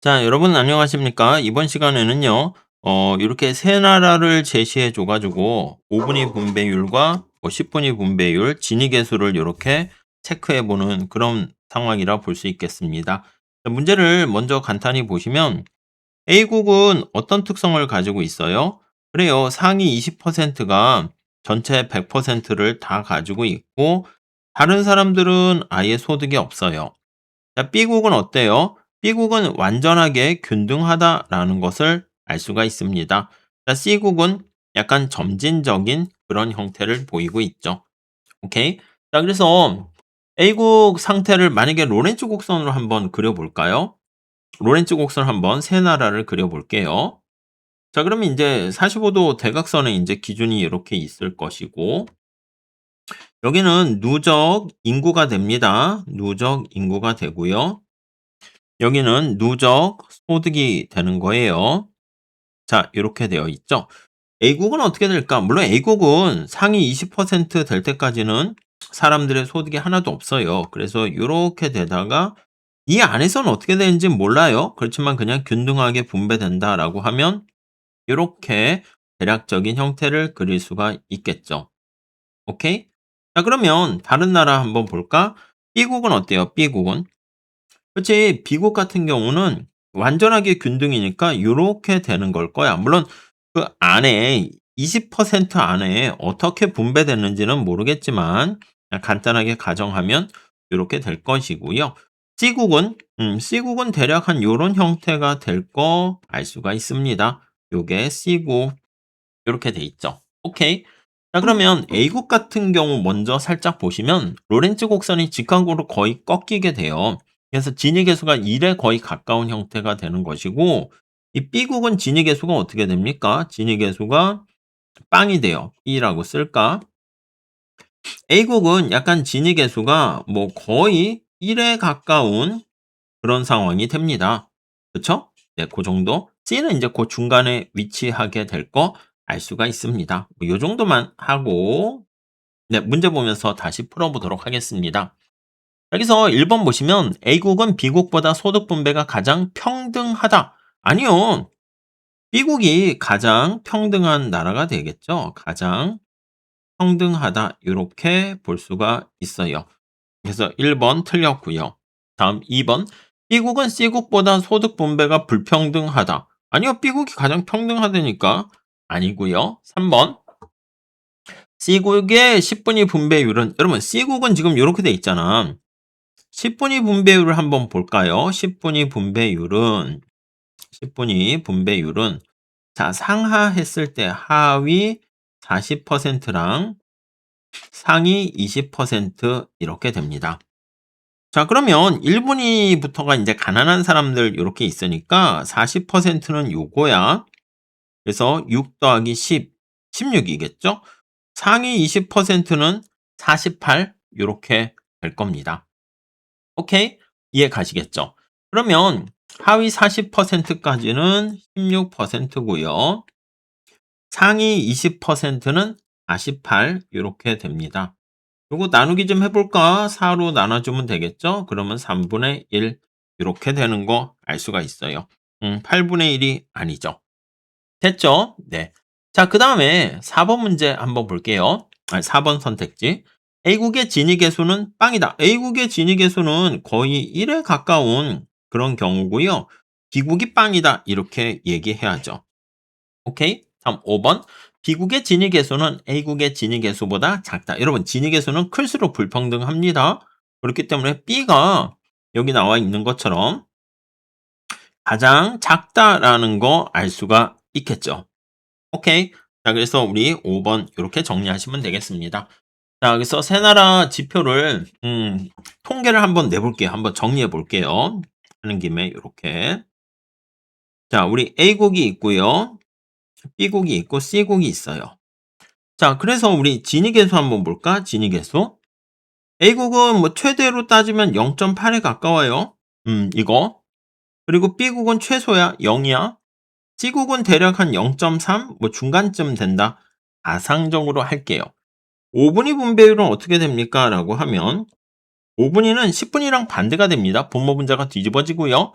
자, 여러분 안녕하십니까? 이번 시간에는요. 이렇게 세 나라를 제시해 줘 가지고 5 분위 분배율과 10 분위 분배율, 진위계수를 요렇게 체크해 보는 그런 상황이라 볼 수 있겠습니다. 자, 문제를 먼저 간단히 보시면 A국은 어떤 특성을 가지고 있어요? 그래요. 상위 20%가 전체 100%를 다 가지고 있고 다른 사람들은 아예 소득이 없어요. 자, B국은 어때요? B국은 완전하게 균등하다라는 것을 알 수가 있습니다. 자, C국은 약간 점진적인 그런 형태를 보이고 있죠. 오케이? 자, 그래서 A국 상태를 만약에 로렌츠 곡선으로 한번 그려볼까요? 로렌츠 곡선 한번 세 나라를 그려볼게요. 자, 그러면 이제 45도 대각선에 이제 기준이 이렇게 있을 것이고, 여기는 누적 인구가 됩니다. 누적 인구가 되고요. 여기는 누적 소득이 되는 거예요. 자, 이렇게 되어 있죠. A국은 어떻게 될까? 물론 A국은 상위 20%될 때까지는 사람들의 소득이 하나도 없어요. 그래서 이렇게 되다가 이 안에서는 어떻게 되는지 몰라요. 그렇지만 그냥 균등하게 분배된다라고 하면 이렇게 대략적인 형태를 그릴 수가 있겠죠. 오케이? 자, 그러면 다른 나라 한번 볼까? B국은 어때요? B국은? 그치. 미국 같은 경우는 완전하게 균등이니까 요렇게 되는 걸 거야. 물론 그 안에 20% 안에 어떻게 분배됐는지는 모르겠지만 그냥 간단하게 가정하면 요렇게 될 것이고요. C국은 대략 한 요런 형태가 될 거 알 수가 있습니다. 요게 C국 요렇게 돼 있죠. 오케이. 자, 그러면 A국 같은 경우 먼저 살짝 보시면 로렌츠 곡선이 직각으로 거의 꺾이게 돼요. 그래서 진위계수가 1에 거의 가까운 형태가 되는 것이고, 이 B국은 진위계수가 어떻게 됩니까? 진위계수가 빵이 돼요. B라고 쓸까? A국은 약간 진위계수가 뭐 거의 1에 가까운 그런 상황이 됩니다. 그쵸? 네, 그 정도. C는 이제 그 중간에 위치하게 될 거 알 수가 있습니다. 뭐요 정도만 하고, 네, 문제 보면서 다시 풀어보도록 하겠습니다. 여기서 1번 보시면 A국은 B국보다 소득 분배가 가장 평등하다. 아니요. B국이 가장 평등한 나라가 되겠죠. 가장 평등하다. 이렇게 볼 수가 있어요. 그래서 1번 틀렸고요. 다음 2번. B국은 C국보다 소득 분배가 불평등하다. 아니요. B국이 가장 평등하다니까. 아니고요. 3번. C국의 10분위 분배율은 여러분 C국은 지금 이렇게 돼 있잖아. 10분위 분배율을 한번 볼까요? 10분위 분배율은 자, 상하했을 때 하위 40%랑 상위 20% 이렇게 됩니다. 자, 그러면 1분위부터가 이제 가난한 사람들 이렇게 있으니까 40%는 요거야. 그래서 6 더하기 10, 16이겠죠? 상위 20%는 48 요렇게 될 겁니다. 오케이? 이해 가시겠죠? 그러면 하위 40%까지는 16%고요. 상위 20%는 48 요렇게 됩니다. 요거 나누기 좀 해볼까? 4로 나눠주면 되겠죠? 그러면 3분의 1 이렇게 되는 거 알 수가 있어요. 8분의 1이 아니죠. 됐죠? 네. 자, 그 다음에 4번 문제 한번 볼게요. 아니, 4번 선택지. A국의 진위계수는 빵이다. A국의 진위계수는 거의 1에 가까운 그런 경우고요. B국이 빵이다. 이렇게 얘기해야죠. 오케이? 다음 5번. B국의 진위계수는 A국의 진위계수보다 작다. 여러분, 진위계수는 클수록 불평등합니다. 그렇기 때문에 B가 여기 나와 있는 것처럼 가장 작다라는 거 알 수가 있겠죠. 오케이. 자, 그래서 우리 5번 이렇게 정리하시면 되겠습니다. 자, 그래서 세 나라 지표를 통계를 한번 내볼게요. 한번 정리해 볼게요. 하는 김에 이렇게. 자, 우리 A국이 있고요. B국이 있고 C국이 있어요. 자, 그래서 우리 진위계수 한번 볼까? 진위계수. A국은 뭐 최대로 따지면 0.8에 가까워요. 이거. 그리고 B국은 최소야 0이야. C국은 대략 한 0.3, 뭐 중간쯤 된다. 가상적으로 할게요. 5분위 분배율은 어떻게 됩니까? 라고 하면 5분위는 10분위랑 반대가 됩니다. 분모 분자가 뒤집어지고요.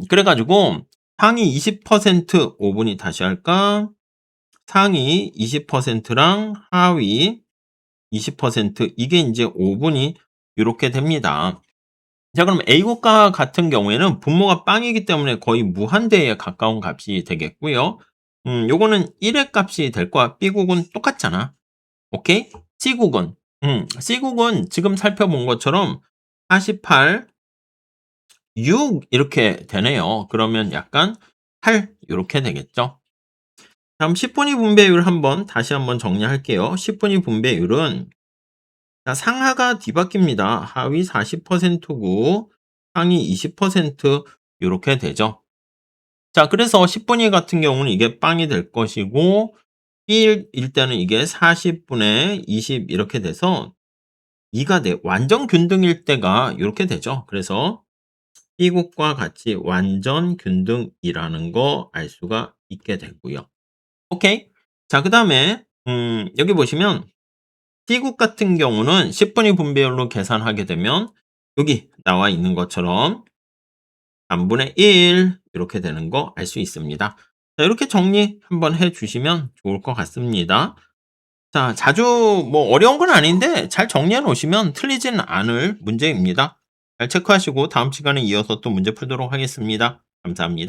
그래 가지고 상위 20% 5분위 다시 할까? 상위 20%랑 하위 20% 이게 인제 5분위 요렇게 됩니다. 자 그럼 A국가 같은 경우에는 분모가 빵이기 때문에 거의 무한대에 가까운 값이 되겠고요. 요거는 1의 값이 될 거야. B국은 똑같잖아. 오케이? C국은 지금 살펴본 것처럼 48, 6 이렇게 되네요. 그러면 약간 8 요렇게 되겠죠. 다음 10분위 분배율 다시 한번 정리할게요. 10분위 분배율은 자 상하가 뒤바뀝니다. 하위 40%고 상위 20% 요렇게 되죠. 자 그래서 10분위 같은 경우는 이게 빵이 될 것이고 B일 때는 이게 40분의 20 이렇게 돼서 2가 돼 완전 균등일 때가 요렇게 되죠. 그래서 B국과 같이 완전 균등이라는 거 알 수가 있게 되고요. 오케이. 자 그다음에 여기 보시면 C국 같은 경우는 10분위 분배율로 계산하게 되면 여기 나와 있는 것처럼 3분의 1 이렇게 되는 거 알 수 있습니다. 자 이렇게 정리 한번 해 주시면 좋을 것 같습니다. 자 자주 뭐 어려운 건 아닌데 잘 정리해 놓으시면 틀리지는 않을 문제입니다. 잘 체크하시고 다음 시간에 이어서 또 문제 풀도록 하겠습니다. 감사합니다.